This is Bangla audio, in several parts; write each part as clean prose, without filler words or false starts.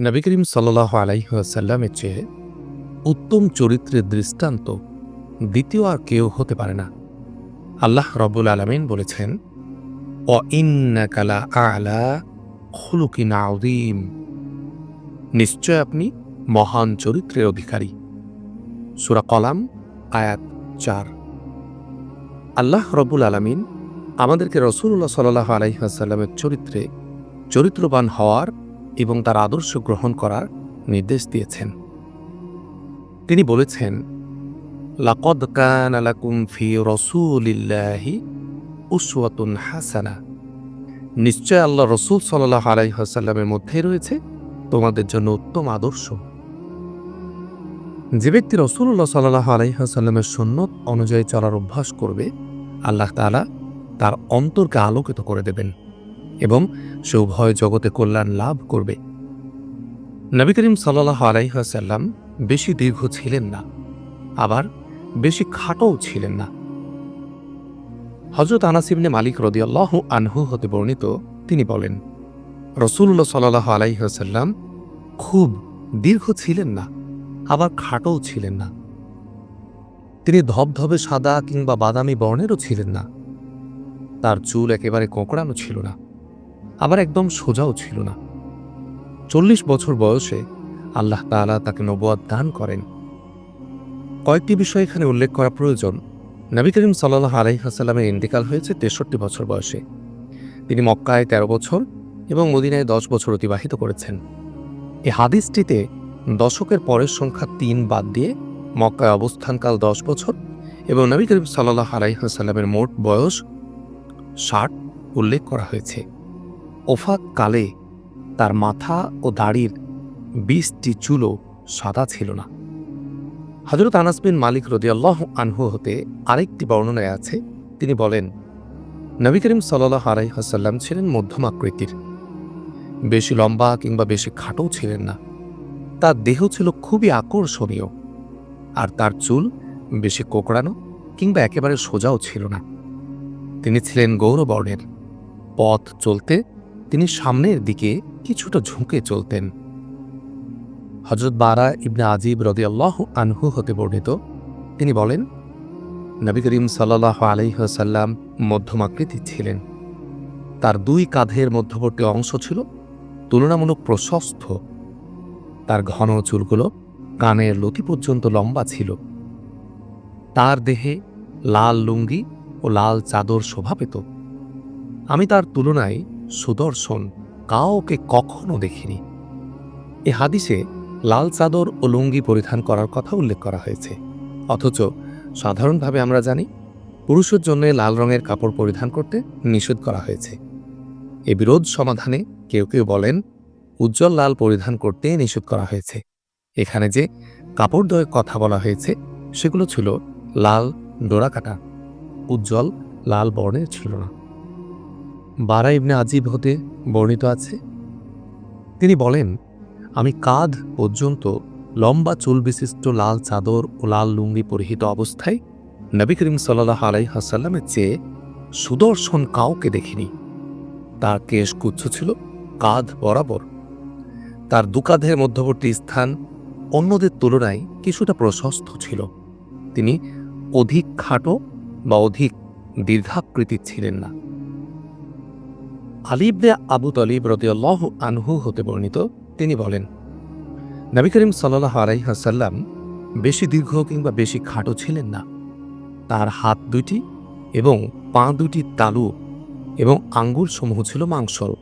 নবী করিম সাল্লাল্লাহু আলাইহি ওয়াসাল্লামের চেয়ে উত্তম চরিত্রের দৃষ্টান্ত দ্বিতীয় আর কেউ হতে পারে না। আল্লাহ রব্বুল আলামিন বলেছেন, ওয়াইন্নাকা লাআলা খুলুকিন আযীম, নিশ্চয় আপনি মহান চরিত্রের অধিকারী। সূরা কলাম আয়াত ৪। আল্লাহ রব্বুল আলামিন আমাদেরকে রাসূলুল্লাহ সাল্লাল্লাহু আলাইহি ওয়াসাল্লামের চরিত্রে চরিত্রবান হওয়ার এবং তার আদর্শ গ্রহণ করার নির্দেশ দিয়েছেন। তিনি বলেছেন, লাকদ কানা লাকুম ফি রাসূলিল্লাহি উসওয়াতুন হাসানাহ, নিশ্চয় আল্লাহ রাসূল সাল্লাল্লাহু আলাইহি ওয়াসাল্লামের মধ্যে রয়েছে তোমাদের জন্য উত্তম আদর্শ। যে ব্যক্তি রাসূলুল্লাহ সাল্লাল্লাহু আলাইহি ওয়াসাল্লামের সুন্নত অনুযায়ী চলার অভ্যাস করবে, আল্লাহ তাআলা তার অন্তরকে আলোকিত করে দেবেন এবং সে উভয় জগতে কল্যাণ লাভ করবে। নবী করিম সাল্লাল্লাহু আলাইহি ওয়াসাল্লাম বেশি দীর্ঘ ছিলেন না, আবার বেশি খাটোও ছিলেন না। হযরত আনাস ইবনে মালিক রাদিয়াল্লাহু আনহু হতে বর্ণিত, তিনি বলেন, রাসূলুল্লাহ সাল্লাল্লাহু আলাইহি ওয়াসাল্লাম খুব দীর্ঘ ছিলেন না, আবার খাটোও ছিলেন না। তিনি ধবধবে সাদা কিংবা বাদামি বর্ণেরও ছিলেন না। তার চুল একেবারে কোঁকড়ানো ছিল না, আবার একদম সোজাও ছিল না। ৪০ বছর বয়সে আল্লাহ তাআলা তাকে নবুয়ত দান করেন। কয়েকটি বিষয় এখানে উল্লেখ করা প্রয়োজন। নবী করিম সাল্লাল্লাহু আলাইহি ওয়াসাল্লামের ইন্তেকাল হয়েছে ৬৩ বছর বয়সে। তিনি মক্কায় ১৩ বছর এবং মদিনায় ১০ বছর অতিবাহিত করেছেন। এই হাদিসটিতে দশকের পরের সংখ্যা ৩ বাদ দিয়ে মক্কায় অবস্থানকাল ১০ বছর এবং নবী করিম সাল্লাল্লাহু আলাইহি ওয়াসাল্লামের মোট বয়স ৬০ উল্লেখ করা হয়েছে। ওফাত কালে তার মাথা ও দাড়ির ২০টি চুলও সাদা ছিল না। হযরত আনাস বিন মালিক রাদিয়াল্লাহু আনহু হতে আরেকটি বর্ণনায় আছে, তিনি বলেন, নবী করিম সাল্লাল্লাহু আলাইহি ওয়াসাল্লাম ছিলেন মধ্যম আকৃতির, বেশি লম্বা কিংবা বেশি খাটো ছিলেন না। তার দেহ ছিল খুবই আকর্ষণীয়, আর তার চুল বেশি কোঁকড়ানো কিংবা একেবারে সোজাও ছিল না। তিনি ছিলেন গৌরবর্ণের। পথ চলতে তিনি সামনের দিকে কিছুটা ঝুঁকে চলতেন। হযরত বারা ইবনে আজিব রাদিয়াল্লাহু আনহু হতে বর্ণিত, তিনি বলেন, নবী করিম সাল্লাল্লাহু আলাইহি ওয়াসাল্লাম মধ্যম আকৃতির ছিলেন। তার দুই কাঁধের মধ্যবর্তী অংশ ছিল তুলনামূলক প্রশস্ত। তার ঘন চুলগুলো কানের লতি পর্যন্ত লম্বা ছিল। তার দেহে লাল লুঙ্গি ও লাল চাদর শোভা পেত। আমি তার তুলনায় সুদর্শন কাউকে কখনো দেখিনি। এ হাদিসে লাল চাদর ও লুঙ্গি পরিধান করার কথা উল্লেখ করা হয়েছে, অথচ সাধারণভাবে আমরা জানি পুরুষের জন্য লাল রঙের কাপড় পরিধান করতে নিষেধ করা হয়েছে। এ বিরোধ সমাধানে কেউ কেউ বলেন, উজ্জ্বল লাল পরিধান করতে নিষেধ করা হয়েছে। এখানে যে কাপড়দ্বয়ের কথা বলা হয়েছে সেগুলো ছিল লাল ডোরাকাটা, উজ্জ্বল লাল বর্ণের ছিল না। বারা ইবনে আজিব হতে বর্ণিত আছে, তিনি বলেন, আমি কাঁধ পর্যন্ত লম্বা চুল বিশিষ্ট লাল চাদর ও লাল লুঙ্গি পরিহিত অবস্থায় নবী করিম সাল্লাল্লাহু আলাইহি ওয়াসাল্লামের চেয়ে সুদর্শন কাউকে দেখিনি। তার কেশগুচ্ছ ছিল কাঁধ বরাবর। তার দুকাঁধের মধ্যবর্তী স্থান অন্যদের তুলনায় কিছুটা প্রশস্ত ছিল। তিনি অধিক খাটো বা অধিক দীর্ঘাকৃতির ছিলেন না। আলী ইবনে আবু তালিব রাদিয়াল্লাহু আনহু হতে বর্ণিত, তিনি বলেন, নবী করিম সাল্লাল্লাহু আলাইহি ওয়াসাল্লাম বেশি দীর্ঘ কিংবা বেশি খাটো ছিলেন না। তার হাত দুটি এবং পা দুটি তালু এবং আঙ্গুল সমূহ ছিল মাংসল।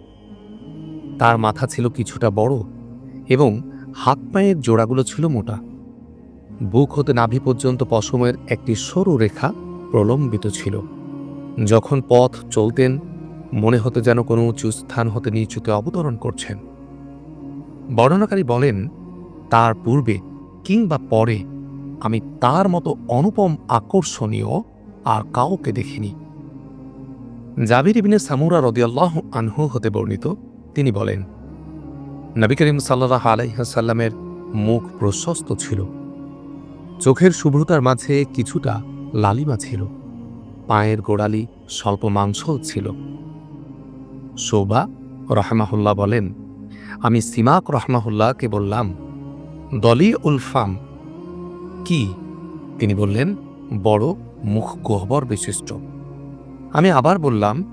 তার মাথা ছিল কিছুটা বড় এবং হাত পায়ের জোড়াগুলো ছিল মোটা। বুক হতে নাভি পর্যন্ত পশমের একটি সরু রেখা প্রলম্বিত ছিল। যখন পথ চলতেন মনে হতো যেন কোনো উঁচু স্থান হতে নিচুতে অবতরণ করছেন। বর্ণনাকারী বলেন, তার পূর্বে কিংবা পরে আমি তার মতো অনুপম আকর্ষণীয় আর কাউকে দেখিনি। জাবির ইবনে সামুরা রাদিয়াল্লাহু আনহু হতে বর্ণিত, তিনি বলেন, নবী করিম সাল্লাল্লাহু আলাইহি ওয়াসাল্লামের মুখ প্রশস্ত ছিল। চোখের শুভ্রতার মাঝে কিছুটা লালিমা ছিল। পায়ের গোড়ালি স্বল্প মাংসল ছিল। শোবা রাহমাহুল্লাহ বলেন, আমি সিমাক রহমাহুল্লাহকে বললাম, দলি উলফাম কি? তিনি বললেন, বড় মুখ গহ্বর বিশিষ্ট। আমি আবার বললাম,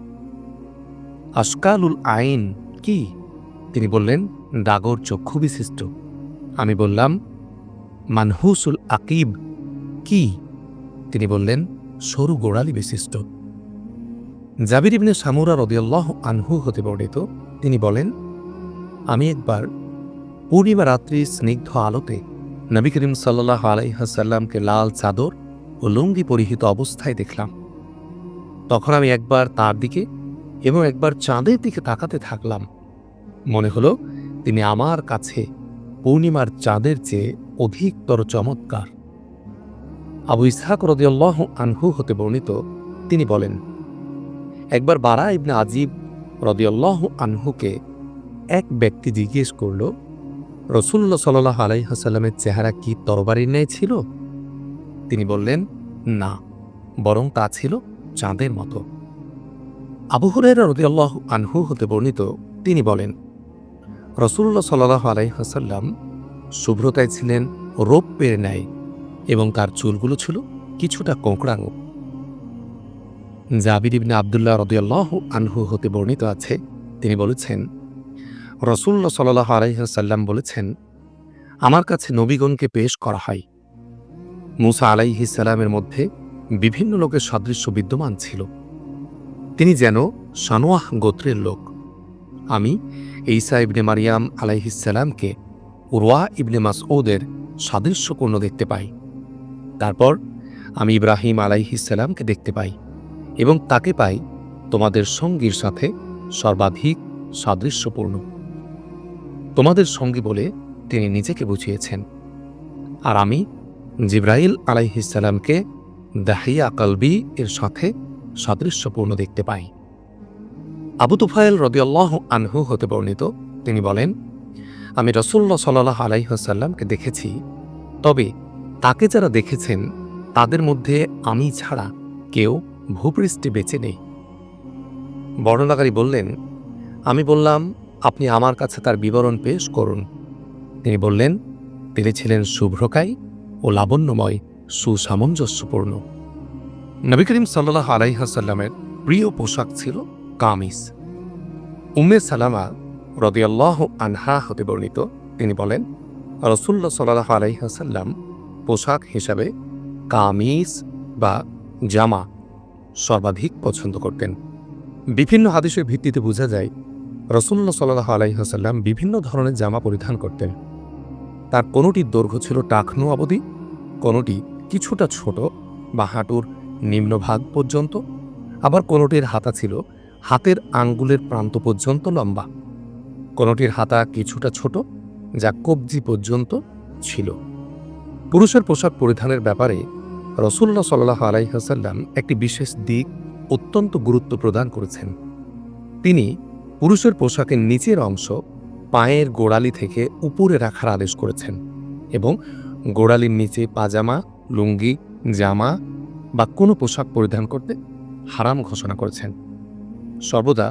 আশকালুল আইন কি? তিনি বললেন, ডাগর চক্ষু বিশিষ্ট। আমি বললাম, মানহুসুল আকিব কি? তিনি বললেন, সরু গোড়ালি বিশিষ্ট। জাবির ইবনে সামুরা রাদিয়াল্লাহু আনহু হতে বর্ণিত, তিনি বলেন, আমি একবার পূর্ণিমা রাত্রি স্নিগ্ধ আলোতে নবী করিম সাল্লাল্লাহু আলাইহি ওয়াসাল্লামকে লাল চাদর ও লুঙ্গি পরিহিত অবস্থায় দেখলাম। তখন আমি একবার তার দিকে এবং একবার চাঁদের দিকে তাকাতে থাকলাম। মনে হলো তিনি আমার কাছে পূর্ণিমার চাঁদের চেয়ে অধিকতর চমৎকার। আবু ইসহাক রাদিয়াল্লাহু আনহু হতে বর্ণিত, তিনি বলেন, একবার বারা ইবনে আজিব রাদিয়াল্লাহু আনহুকে এক ব্যক্তি জিজ্ঞেস করল, রাসূলুল্লাহ সাল্লাল্লাহু আলাইহি ওয়াসাল্লামের চেহারা কি তরবারির ন্যায় ছিল? তিনি বললেন, না, বরং তা ছিল চাঁদের মতো। আবু হুরায়রা রাদিয়াল্লাহু আনহু হতে বর্ণিত, তিনি বলেন, রাসূলুল্লাহ সাল্লাল্লাহু আলাইহি ওয়াসাল্লাম শুভ্রতায় ছিলেন রৌপ্যের ন্যায় এবং তার চুলগুলো ছিল কিছুটা কোঁকড়ানো। জাবির ইবনে আব্দুল্লাহ রাদিয়াল্লাহু আনহু হতে বর্ণিত আছে, তিনি বলেছেন, রাসূলুল্লাহ সাল্লাল্লাহু আলাইহি ওয়াসাল্লাম বলেছেন, আমার কাছে নবীগণকে পেশ করা হয়। মূসা আলাইহিস সালামের মধ্যে বিভিন্ন লোকের সাদৃশ্য বিদ্যমান ছিল। তিনি যেন শানোয়াহ গোত্রের লোক। আমি ঈসা ইবনে মারিয়াম আলাইহিস সালামকে উরওয়া ইবনে মাসউদের সাদৃশ্যপূর্ণ দেখতে পাই। তারপর আমি ইব্রাহিম আলাইহিস সালামকে দেখতে পাই এবং তাকে পাই তোমাদের সঙ্গীর সাথে সর্বাধিক সাদৃশ্যপূর্ণ। তোমাদের সঙ্গী বলে তিনি নিজেকে বুঝিয়েছেন। আর আমি জিবরাইল আলাইহিস সালামকে দাহিয়া কলবি এর সাথে সাদৃশ্যপূর্ণ দেখতে পাই। আবু তুফাইল রাদিয়াল্লাহু আনহু হতে বর্ণিত, তিনি বলেন, আমি রাসূলুল্লাহ সাল্লাল্লাহু আলাইহি ওয়াসাল্লামকে দেখেছি, তবে তাকে যারা দেখেছেন তাদের মধ্যে আমি ছাড়া কেউ ভূপৃষ্ঠে বেঁচে নেই। বর্ণনাকারী বললেন, আমি বললাম, আপনি আমার কাছে তার বিবরণ পেশ করুন। তিনি বললেন, তিনি ছিলেন শুভ্রকায় ও লাবণ্যময়, সুসামঞ্জস্যপূর্ণ। নবী করিম সাল্লাল্লাহু আলাইহি ওয়াসাল্লামের প্রিয় পোশাক ছিল কামিজ। উম্মে সালামা রাদিয়াল্লাহু আনহা হতে বর্ণিত, তিনি বলেন, রাসূলুল্লাহ সাল্লাল্লাহু আলাইহি ওয়াসাল্লাম পোশাক হিসাবে কামিজ বা জামা সর্বাধিক পছন্দ করতেন। বিভিন্ন হাদিসের ভিত্তিতে বোঝা যায়, রাসূলুল্লাহ সাল্লাল্লাহু আলাইহি ওয়াসাল্লাম বিভিন্ন ধরনের জামা পরিধান করতেন। তার কোনোটির দৈর্ঘ্য ছিল টাকনু অবধি, কোনোটি কিছুটা ছোট বা হাঁটুর নিম্নভাগ পর্যন্ত, আবার কোনোটির হাতা ছিল হাতের আঙ্গুলের প্রান্ত পর্যন্ত লম্বা, কোনোটির হাতা কিছুটা ছোট যা কবজি পর্যন্ত ছিল। পুরুষের পোশাক পরিধানের ব্যাপারে রাসূলুল্লাহ সাল্লাল্লাহু আলাইহি ওয়াসাল্লাম একটি বিশেষ দিক অত্যন্ত গুরুত্ব প্রদান করেছেন। তিনি পুরুষের পোশাকের নিচের অংশ পায়ের গোড়ালি থেকে উপরে রাখার আদেশ করেছেন এবং গোড়ালির নিচে পাজামা, লুঙ্গি, জামা বা কোনো পোশাক পরিধান করতে হারাম ঘোষণা করেছেন। সর্বদা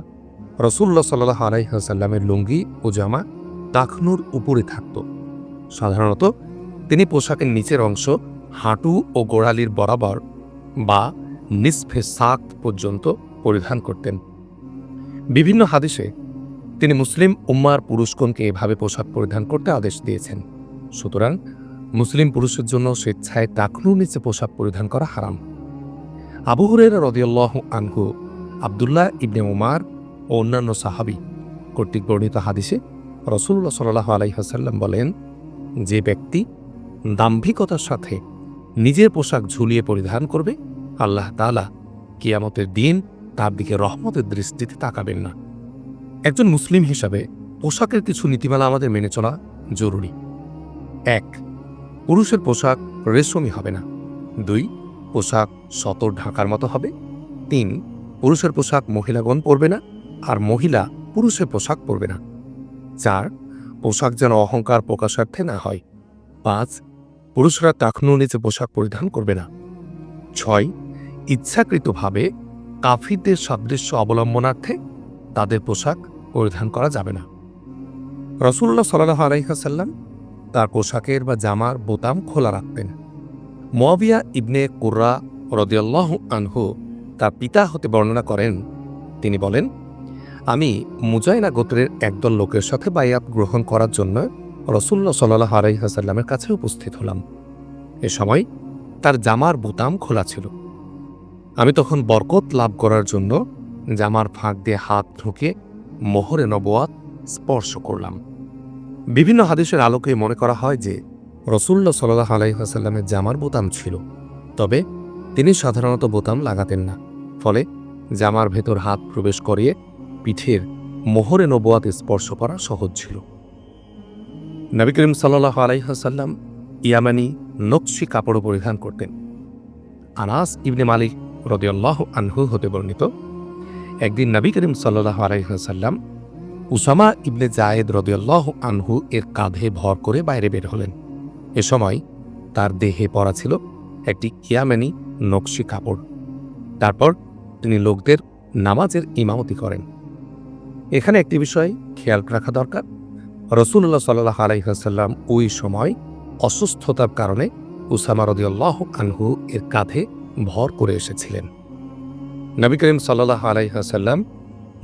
রাসূলুল্লাহ সাল্লাল্লাহু আলাইহি ওয়াসাল্লামের লুঙ্গি ও জামা টাকনুর উপরে থাকত। সাধারণত তিনি পোশাকের নিচের অংশ হাঁটু ও গোড়ালির বরাবর বা নিসফে সাক পর্যন্ত পরিধান করতেন। বিভিন্ন হাদিসে তিনি মুসলিম উম্মার পুরুষগণকে এভাবে পোশাক পরিধান করতে আদেশ দিয়েছেন। সুতরাং মুসলিম পুরুষের জন্য স্বেচ্ছায় টাকনুর নিচে পোশাক পরিধান করা হারাম। আবু হুরায়রা রাদিয়াল্লাহু আনহু, আব্দুল্লাহ ইবনে উমার ও অন্যান্য সাহাবী কর্তৃক বর্ণিত হাদিসে রাসূলুল্লাহ সাল্লাল্লাহু আলাইহি ওয়াসাল্লাম বলেন, যে ব্যক্তি দাম্ভিকতার সাথে নিজের পোশাক ঝুলিয়ে পরিধান করবে, আল্লাহ তাআলা কিয়ামতের দিন তার দিকে রহমতের দৃষ্টিতে তাকাবেন না। একজন মুসলিম হিসাবে পোশাকের কিছু নীতিমালা আমাদের মেনে চলা জরুরি। ১. পুরুষের পোশাক রেশমি হবে না। ২. পোশাক সতর ঢাকার মতো হবে। ৩. পুরুষের পোশাক মহিলাগণ পরবে না, আর মহিলা পুরুষের পোশাক পরবে না। ৪. পোশাক যেন অহংকার প্রকাশার্থে না হয়। ৫. পুরুষরা টাকনুর নিচে পোশাক পরিধান করবে না। ৬. ইচ্ছাকৃতভাবে কাফিরদের সাদৃশ্য অবলম্বনার্থে তাদের পোশাক পরিধান করা যাবে না। রাসূলুল্লাহ সাল্লাল্লাহু আলাইহি ওয়াসাল্লাম তার পোশাকের বা জামার বোতাম খোলা রাখতেন। মুয়াবিয়া ইবনে কুররা রাদিয়াল্লাহু আনহু তার পিতা হতে বর্ণনা করেন, তিনি বলেন, আমি মুজাইনা গোত্রের একদল লোকের সাথে বায়াত গ্রহণ করার জন্য রাসূলুল্লাহ সাল্লাল্লাহু আলাইহি ওয়াসাল্লামের কাছে উপস্থিত হলাম। এ সময় তার জামার বোতাম খোলা ছিল। আমি তখন বরকত লাভ করার জন্য জামার ফাঁক দিয়ে হাত ঢুকে মোহরে নবুয়াত স্পর্শ করলাম। বিভিন্ন হাদিসের আলোকে মনে করা হয় যে রাসূলুল্লাহ সাল্লাল্লাহু আলাইহি ওয়াসাল্লামের জামার বোতাম ছিল, তবে তিনি সাধারণত বোতাম লাগাতেন না। ফলে জামার ভেতর হাত প্রবেশ করিয়ে পিঠের মোহরে নবুয়াত স্পর্শ করা সহজ ছিল। নবী করিম সাল্লাল্লাহু আলাইহি ওয়াসাল্লাম ইয়ামানি নকশি কাপড় পরিধান করতেন। আনাস ইবনে মালিক রাদিয়াল্লাহু আনহু হতে বর্ণিত, একদিন নবী করিম সাল্লাল্লাহু আলাইহি ওয়াসাল্লাম উসামা ইবনে জায়েদ রাদিয়াল্লাহু আনহু এর কাঁধে ভর করে বাইরে বের হলেন। এ সময় তার দেহে পরা ছিল একটি ইয়ামানি নকশি কাপড়। তারপর তিনি লোকদের নামাজের ইমামতি করেন। এখানে একটি বিষয় খেয়াল রাখা দরকার, রাসূলুল্লাহ সাল্লাল্লাহু আলাইহি ওয়াসাল্লাম ওই সময় অসুস্থতার কারণে উসামা রাদিয়াল্লাহু আনহু এর কাঁধে ভর করে এসেছিলেন। নবী করিম সাল্লাল্লাহু আলাইহি ওয়াসাল্লাম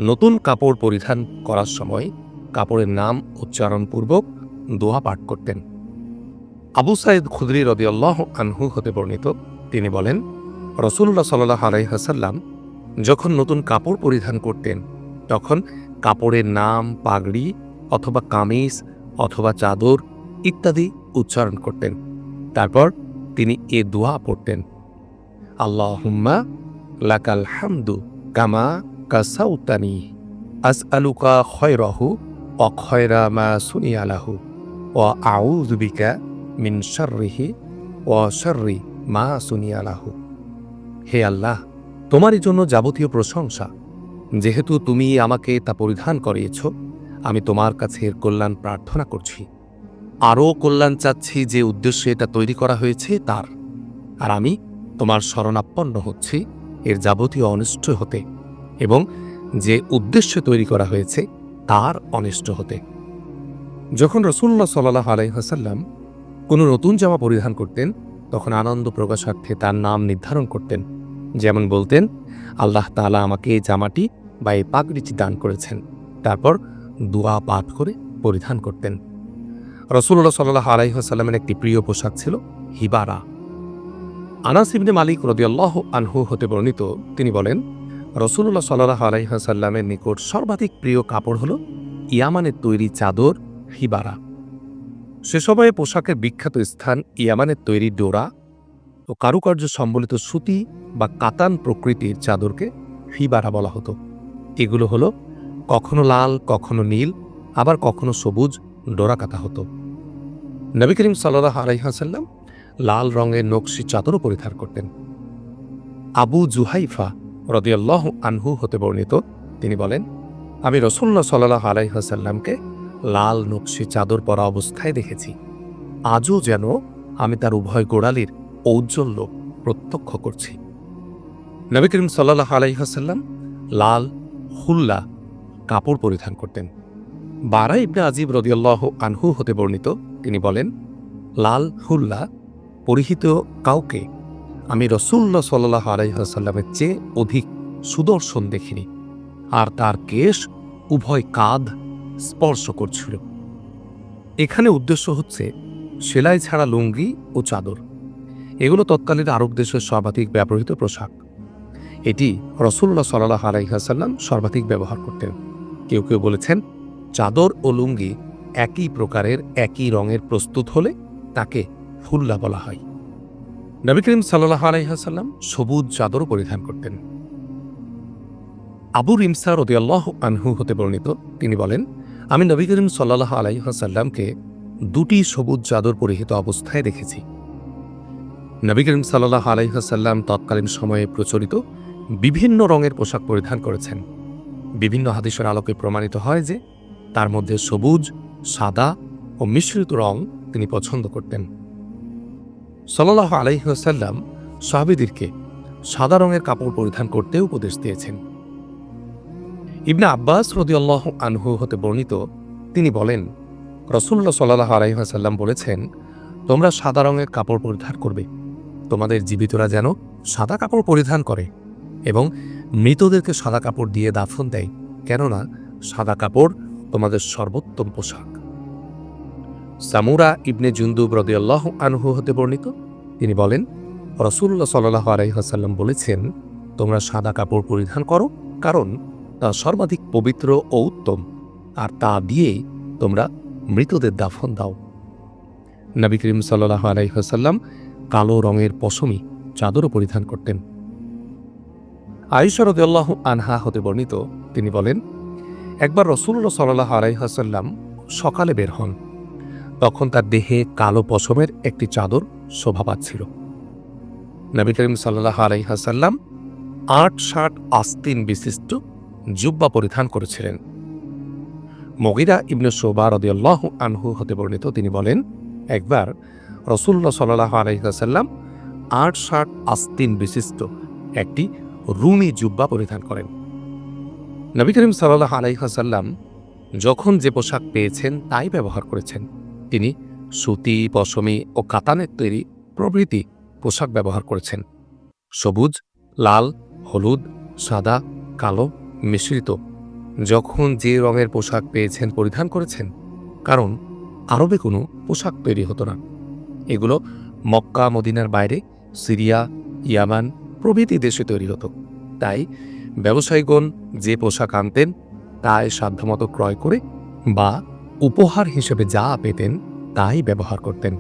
নতুন কাপড় পরিধান করার সময় কাপড়ের নাম উচ্চারণপূর্বক দোয়া পাঠ করতেন। আবু সাঈদ খুদরি রাদিয়াল্লাহু আনহু হতে বর্ণিত, তিনি বলেন, রাসূলুল্লাহ সাল্লাল্লাহু আলাইহি ওয়াসাল্লাম যখন নতুন কাপড় পরিধান করতেন তখন কাপড়ের নাম, পাগড়ি অথবা কামিজ অথবা চাদর ইত্যাদি উচ্চারণ করতেন। তারপর তিনি এ দোয়া পড়তেন, আল্লাহুম্মা লাকাল হামদু কামা কাসাউতানি আসআলুকা খয়রাহু ওয়া খয়রা মা সুনিয়া লাহু ওয়া আউযু বিকা মিন শাররিহি ওয়া শাররি মা সুনিয়া লাহু। হে আল্লাহ, তোমারই জন্য যাবতীয় প্রশংসা। যেহেতু তুমি আমাকে তা পরিধান করিয়েছ, আমি তোমার কাছে এর কল্যাণ প্রার্থনা করছি। আরও কল্যাণ চাচ্ছি যে উদ্দেশ্যে এটা তৈরি করা হয়েছে তার। আর আমি তোমার শরণাপন্ন হচ্ছি এর যাবতীয় অনিষ্ট হতে এবং যে উদ্দেশ্যে তৈরি করা হয়েছে তার অনিষ্ট হতে। যখন রাসূলুল্লাহ সাল্লাল্লাহু আলাইহি ওয়াসাল্লাম কোনো নতুন জামা পরিধান করতেন তখন আনন্দ প্রকাশার্থে তার নাম নির্ধারণ করতেন। যেমন বলতেন, আল্লাহ তাআলা আমাকে এই জামাটি বা এই পাগড়িটি দান করেছেন। তারপর দোয়া পাঠ করে পরিধান করতেন। রাসূলুল্লাহ সাল্লাল্লাহু আলাইহি ওয়াসাল্লামের একটি প্রিয় পোশাক ছিল হিবারা। আনাস ইবনে মালিক রাদিয়াল্লাহু আনহু হতে বর্ণিত, তিনি বলেন, রাসূলুল্লাহ সাল্লাল্লাহু আলাইহি ওয়াসাল্লামের নিকট সর্বাধিক প্রিয় কাপড় হল ইয়ামানের তৈরি চাদর হিবারা। সে সময়ে পোশাকের বিখ্যাত স্থান ইয়ামানের তৈরি ডোরা ও কারুকার্য সম্বলিত সুতি বা কাতান প্রকৃতির চাদরকে হিবারা বলা হতো। এগুলো হলো কখনো লাল, কখনো নীল, আবার কখনো সবুজ ডোরা কাটা হতো। নবী করিম সাল্লাল্লাহু আলাইহি ওয়াসাল্লাম লাল রঙের নকশি চাদরও পরিধান করতেন। আবু জুহাইফা রাদিয়াল্লাহু আনহু হতে বর্ণিত, তিনি বলেন, আমি রাসূলুল্লাহ সাল্লাল্লাহু আলাইহি ওয়াসাল্লামকে লাল নকশি চাদর পরা অবস্থায় দেখেছি। আজও যেন আমি তার উভয় গোড়ালির ঔজ্জ্বল্য প্রত্যক্ষ করছি। নবী করিম সাল্লাল্লাহু আলাইহি ওয়াসাল্লাম লাল হুল্লা কাপড় পরিধান করতেন। বারা ইবনে আজিব রাদিয়াল্লাহু আনহু হতে বর্ণিত, তিনি বলেন, লাল হুল্লা পরিহিত কাউকে আমি রাসূলুল্লাহ সাল্লাল্লাহু আলাইহি ওয়াসাল্লামের চেয়ে অধিক সুদর্শন দেখিনি, আর তার কেশ উভয় কাঁধ স্পর্শ করছিল। এখানে উদ্দেশ্য হচ্ছে সেলাই ছাড়া লুঙ্গি ও চাদর। এগুলো তৎকালীন আরব দেশের সর্বাধিক ব্যবহৃত পোশাক। এটি রাসূলুল্লাহ সাল্লাল্লাহু আলাইহি ওয়াসাল্লাম সর্বাধিক ব্যবহার করতেন। কেউ কেউ বলেছেন, চাদর ও লুঙ্গি একই প্রকারের একই রঙের প্রস্তুত হলে তাকে হুল্লা বলা হয়। নবী করিম সাল্লাল্লাহু আলাইহি ওয়াসাল্লাম সবুজ চাদরও পরিধান করতেন। আবু রিমসা রাদিয়াল্লাহু আনহু হতে বর্ণিত, তিনি বলেন, আমি নবী করিম সাল্লাল্লাহু আলাইহি ওয়াসাল্লামকে দুটি সবুজ চাদর পরিহিত অবস্থায় দেখেছি। নবী করিম সাল্লাল্লাহু আলাইহি ওয়াসাল্লাম তৎকালীন সময়ে প্রচলিত বিভিন্ন রঙের পোশাক পরিধান করেছেন। বিভিন্ন হাদিসের আলোকে প্রমাণিত হয় যে তার মধ্যে সবুজ, সাদা ও মিশ্রিত রং তিনি পছন্দ করতেন। সাল্লাল্লাহু আলাইহি ওয়াসাল্লাম সাহাবীদেরকে সাদা রঙের কাপড় পরিধান করতে উপদেশ দিয়েছেন। ইবনে আব্বাস রাদিয়াল্লাহু আনহু হতে বর্ণিত, তিনি বলেন, রাসূলুল্লাহ সাল্লাল্লাহু আলাইহি ওয়াসাল্লাম বলেছেন, তোমরা সাদা রঙের কাপড় পরিধান করবে। তোমাদের জীবিতরা যেন সাদা কাপড় পরিধান করে এবং মৃতদেরকে সাদা কাপড় দিয়ে দাফন দেয়, কেননা সাদা কাপড় তোমাদের সর্বোত্তম পোশাক। সামুরা ইবনে জুনদুব রাদিয়াল্লাহু আনহু হতে বর্ণিত, তিনি বলেন, রাসূলুল্লাহ সাল্লাল্লাহু আলাইহি ওয়াসাল্লাম বলেছেন, তোমরা সাদা কাপড় পরিধান করো, কারণ তা সর্বাধিক পবিত্র ও উত্তম, আর তা দিয়েই তোমরা মৃতদের দাফন দাও। নবী করিম সাল্লাল্লাহু আলাইহি ওয়াসাল্লাম কালো রঙের পশমি চাদরও পরিধান করতেন। আয়েশা রাদিয়াল্লাহু আনহা হতে বর্ণিত, তিনি বলেন, একবার রাসূলুল্লাহ সাল্লাল্লাহু আলাইহি ওয়াসাল্লাম সকালে বের হন। তখন তার দেহে কালো পশমের একটি চাদর শোভা পাচ্ছিল। নবী করিম সাল্লাল্লাহু আলাইহি ওয়াসাল্লাম ৮-৬০ আস্তিন বিশিষ্ট জুব্বা পরিধান করেছিলেন। মুগীরা ইবনে শুবা রাদিয়াল্লাহু আনহু হতে বর্ণিত, তিনি বলেন, একবার রাসূলুল্লাহ সাল্লাল্লাহু আলাইহি ওয়াসাল্লাম ৮-৬০ আস্তিন বিশিষ্ট একটি রুমি জুব্বা পরিধান করেন। নবী করিম সাল্লাল্লাহু আলাইহি ওয়াসাল্লাম যখন যে পোশাক পেয়েছেন তাই ব্যবহার করেছেন। তিনি সুতি, পশমি ও কাতানের তৈরি প্রভৃতি পোশাক ব্যবহার করেছেন। সবুজ, লাল, হলুদ, সাদা, কালো মিশ্রিত যখন যে রঙের পোশাক পেয়েছেন পরিধান করেছেন, কারণ আরবে কোনো পোশাক তৈরি হতো না। এগুলো মক্কা মদিনার বাইরে সিরিয়া, ইয়ামান প্রভৃতি দেশে তৈরি হতো। তাই ব্যবসায়ীগণ যে পোশাক আনতেন তাই সাধ্যমতো ক্রয় করে বা উপহার হিসেবে যা পেতেন তাই ব্যবহার করতেন।